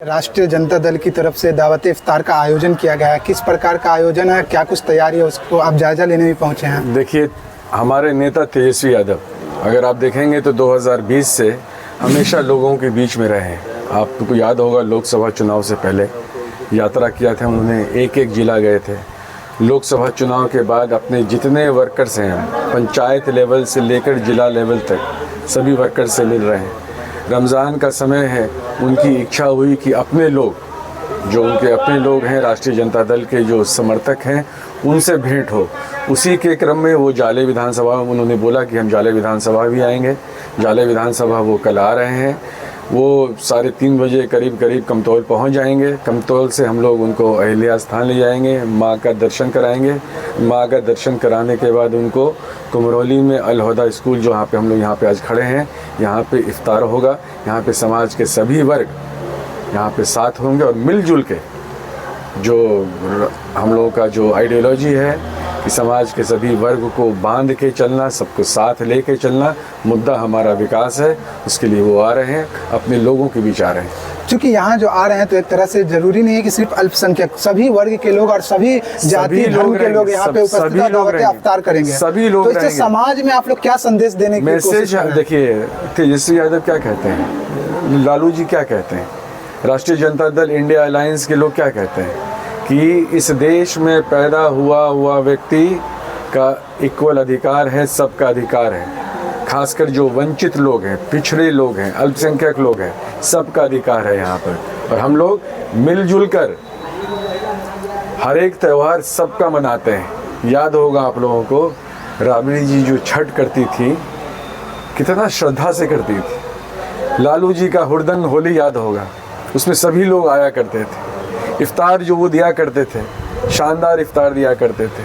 राष्ट्रीय जनता दल की तरफ से दावत इफ्तार का आयोजन किया गया है। किस प्रकार का आयोजन है, क्या कुछ तैयारी है, उसको आप जायजा लेने भी पहुंचे हैं? देखिए, हमारे नेता तेजस्वी यादव अगर आप देखेंगे तो 2020 से हमेशा लोगों के बीच में रहे हैं। आपको याद होगा लोकसभा चुनाव से पहले यात्रा किया था उन्होंने, एक एक जिला गए थे। लोकसभा चुनाव के बाद अपने जितने वर्कर्स हैं पंचायत लेवल से लेकर जिला लेवल तक सभी वर्कर्स से मिल रहे हैं। रमज़ान का समय है, उनकी इच्छा हुई कि अपने लोग जो उनके अपने लोग हैं राष्ट्रीय जनता दल के जो समर्थक हैं उनसे भेंट हो। उसी के क्रम में वो जाले विधानसभा उन्होंने बोला कि हम जाले विधानसभा भी आएंगे। जाले विधानसभा वो कल आ रहे हैं। वो 3:30 बजे करीब कमतौल पहुंच जाएंगे। कमतौल से हम लोग उनको अहिल्या स्थान ले जाएंगे, माँ का दर्शन कराएंगे। माँ का दर्शन कराने के बाद उनको कुमरौली में अलहुदा स्कूल जो हम लोग यहाँ पे आज खड़े हैं, यहाँ पे इफ्तार होगा। यहाँ पे समाज के सभी वर्ग यहाँ पे साथ होंगे और मिलजुल के जो हम लोगों का जो आइडियोलॉजी है कि समाज के सभी वर्ग को बांध के चलना, सबको साथ लेके चलना, मुद्दा हमारा विकास है, उसके लिए वो आ रहे हैं, अपने लोगों के बीच आ रहे हैं। क्योंकि यहाँ जो आ रहे हैं तो एक तरह से जरूरी नहीं है कि सिर्फ अल्पसंख्यक, सभी वर्ग के लोग और सभी जाति धर्म के लोग यहाँ पे उपस्थित इफ्तार करेंगे। सभी लोग तो इससे समाज में आप लोग क्या संदेश देने की मैसेज देखिए, तेजस्वी यादव क्या कहते हैं, लालू जी क्या कहते हैं, राष्ट्रीय जनता दल इंडिया अलायंस के लोग क्या कहते हैं कि इस देश में पैदा हुआ व्यक्ति का इक्वल अधिकार है, सबका अधिकार है। खासकर जो वंचित लोग हैं, पिछड़े लोग हैं, अल्पसंख्यक लोग हैं, सबका अधिकार है यहाँ पर। और हम लोग मिलजुल कर हर एक त्यौहार सबका मनाते हैं। याद होगा आप लोगों को, राबड़ी जी जो छठ करती थी कितना श्रद्धा से करती थी। लालू जी का हुरदंग होली याद होगा, उसमें सभी लोग आया करते थे। इफ्तार जो वो दिया करते थे, शानदार इफ्तार दिया करते थे।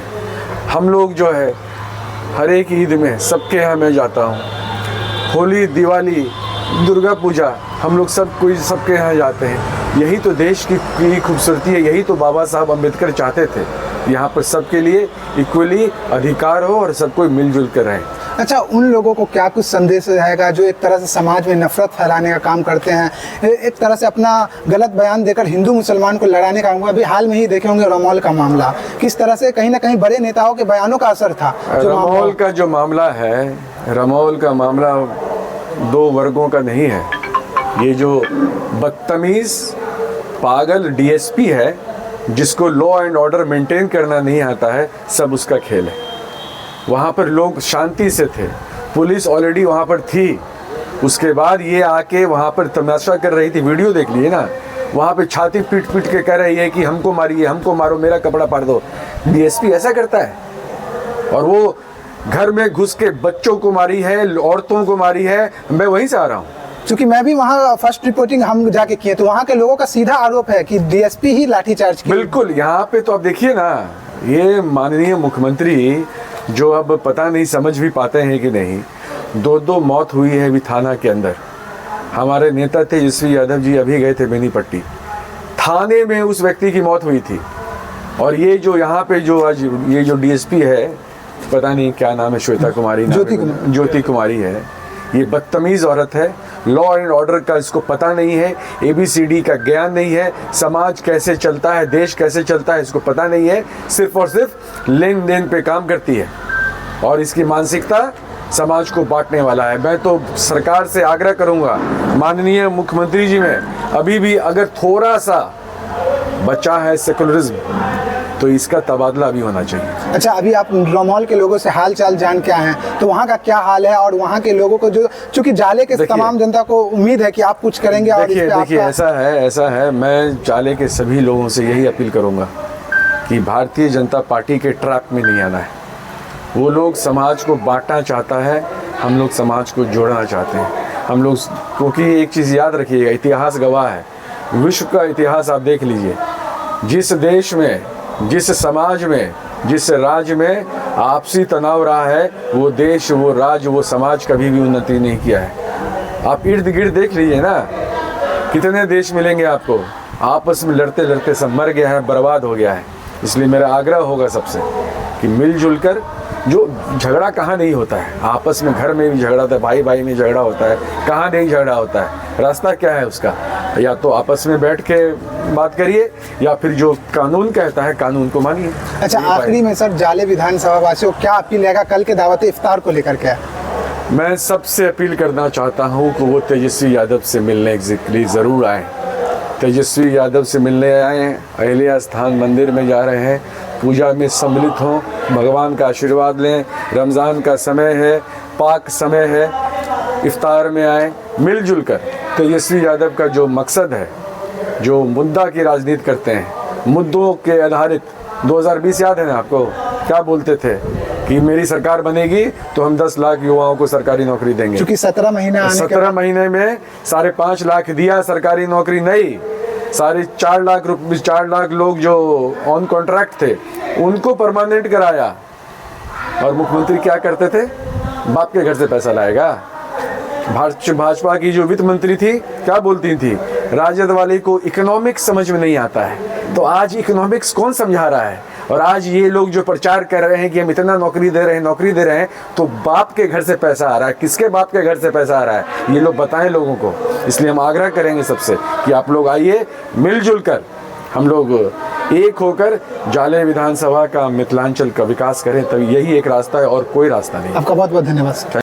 हम लोग जो है हर एक ईद में सबके यहाँ मैं जाता हूँ, होली, दिवाली, दुर्गा पूजा, हम लोग सबके यहाँ जाते हैं। यही तो देश की खूबसूरती है, यही तो बाबा साहब अम्बेडकर चाहते थे, यहाँ पर सबके लिए इक्वली अधिकार हो और सब कोई मिलजुल कर रहें। अच्छा, उन लोगों को क्या कुछ संदेश रहेगा जो एक तरह से समाज में नफरत फैलाने का काम करते हैं, एक तरह से अपना गलत बयान देकर हिंदू मुसलमान को लड़ाने का? अभी हाल में ही देखे होंगे रमौल का मामला, किस तरह से कहीं ना कहीं बड़े नेताओं के बयानों का असर था। रमौल का जो मामला है, रमौल का मामला दो वर्गों का नहीं है। ये जो बदतमीज पागल डीएसपी है जिसको लॉ एंड ऑर्डर मेंटेन करना नहीं आता है, सब उसका खेल है। वहाँ पर लोग शांति से थे, पुलिस ऑलरेडी वहाँ पर थी, उसके बाद ये आके वहाँ पर तमाशा कर रही थी। वीडियो देख लिए ना, वहाँ पे छाती पीट के कह रही है कि हमको मारिए, हमको मारो, मेरा कपड़ा फाड़ दो। डीएसपी ऐसा करता है? और वो घर में घुस के बच्चों को मारी है, औरतों को मारी है। मैं वहीं से आ रहा हूँ, क्योंकि मैं भी वहाँ फर्स्ट रिपोर्टिंग हम जाके किए, तो वहाँ के लोगों का सीधा आरोप है कि डीएसपी ही लाठीचार्ज किया। बिल्कुल। यहाँ पे तो आप देखिए ना, ये माननीय मुख्यमंत्री जो अब पता नहीं समझ भी पाते हैं कि नहीं, 2 मौत हुई है अभी थाना के अंदर। हमारे नेता तेजस्वी यादव जी अभी गए थे बेनीपट्टी थाने में, उस व्यक्ति की मौत हुई थी। और ये जो यहाँ पे जो आज ये जो डीएसपी है, पता नहीं क्या नाम है, श्वेता कुमारी, ज्योति कुमारी है, ये बदतमीज औरत है। लॉ एंड ऑर्डर का इसको पता नहीं है, ABCD का ज्ञान नहीं है, समाज कैसे चलता है, देश कैसे चलता है इसको पता नहीं है। सिर्फ और सिर्फ लेन देन पे काम करती है और इसकी मानसिकता समाज को बांटने वाला है। मैं तो सरकार से आग्रह करूंगा, माननीय मुख्यमंत्री जी, में अभी भी अगर थोड़ा सा बचा है सेकुलरिज्म तो इसका तबादला भी होना चाहिए। अच्छा, अभी आप रमौल के लोगों से हाल चाल जान के आए हैं, तो वहाँ का क्या हाल है? और वहाँ के लोगों को जो, चूंकि जाले के तमाम जनता को उम्मीद है कि आप कुछ करेंगे। और देखिए ऐसा है, मैं जाले के सभी लोगों से यही अपील करूँगा कि भारतीय जनता पार्टी के ट्रैप में नहीं आना है। वो लोग समाज को बांटना चाहता है, हम लोग समाज को जोड़ना चाहते हैं। हम लोग, क्योंकि एक चीज़ याद रखिएगा, इतिहास गवाह है, विश्व का इतिहास आप देख लीजिए, जिस देश में, जिस समाज में, जिस राज्य में आपसी तनाव रहा है, वो देश, वो राज्य, वो समाज कभी भी उन्नति नहीं किया है। आप इर्द गिर्द देख लीजिए ना, कितने देश मिलेंगे आपको आपस में लड़ते लड़ते सब मर गया है, बर्बाद हो गया है। इसलिए मेरा आग्रह होगा सबसे कि मिलजुल कर, जो झगड़ा कहाँ नहीं होता है, आपस में घर में भी झगड़ा होता है, भाई भाई में झगड़ा होता है, कहाँ नहीं झगड़ा होता है, रास्ता क्या है उसका? या तो आपस में बैठ के बात करिए या फिर जो कानून कहता है कानून को मानिए। अच्छा, ये आखिरी में सर, जाले विधानसभा वासियों को क्या अपील रहेगा कल के दावत इफ्तार को लेकर के? मैं सबसे अपील करना चाहता हूं कि वो तेजस्वी यादव से मिलने के लिए ज़रूर आएँ। तेजस्वी यादव से मिलने आए, अहिल्या स्थान मंदिर में जा रहे हैं, पूजा में सम्मिलित हों, भगवान का आशीर्वाद लें। रमज़ान का समय है, पाक समय है, इफ्तार में आए, मिलजुल कर तेजस्वी यादव का जो मकसद है, जो मुद्दा की राजनीति करते हैं, मुद्दों के आधारित 2020 याद है ना आपको, क्या बोलते थे कि मेरी सरकार बनेगी तो हम 10 लाख युवाओं को सरकारी नौकरी देंगे। क्योंकि 17 महीने में 5.5 लाख दिया, सरकारी नौकरी नहीं। 4 लाख लोग जो ऑन कॉन्ट्रैक्ट थे उनको परमानेंट कराया। और मुख्यमंत्री क्या करते थे? बाप के घर से पैसा लाएगा। भाजपा की जो वित्त मंत्री थी क्या बोलती थी? राजद वाले को इकोनॉमिक्स समझ में नहीं आता है। तो आज इकोनॉमिक्स कौन समझा रहा है? और आज ये लोग जो प्रचार कर रहे हैं कि हम इतना नौकरी दे रहे हैं, तो बाप के घर से पैसा आ रहा है। किसके बाप के घर से पैसा आ रहा है? ये लोग बताएं लोगों को। इसलिए हम आग्रह करेंगे सबसे कि आप लोग आइए, मिलजुल कर हम लोग एक होकर जाले विधानसभा का, मिथिलांचल का विकास करें। तभी यही एक रास्ता है और कोई रास्ता नहीं। आपका बहुत बहुत धन्यवाद।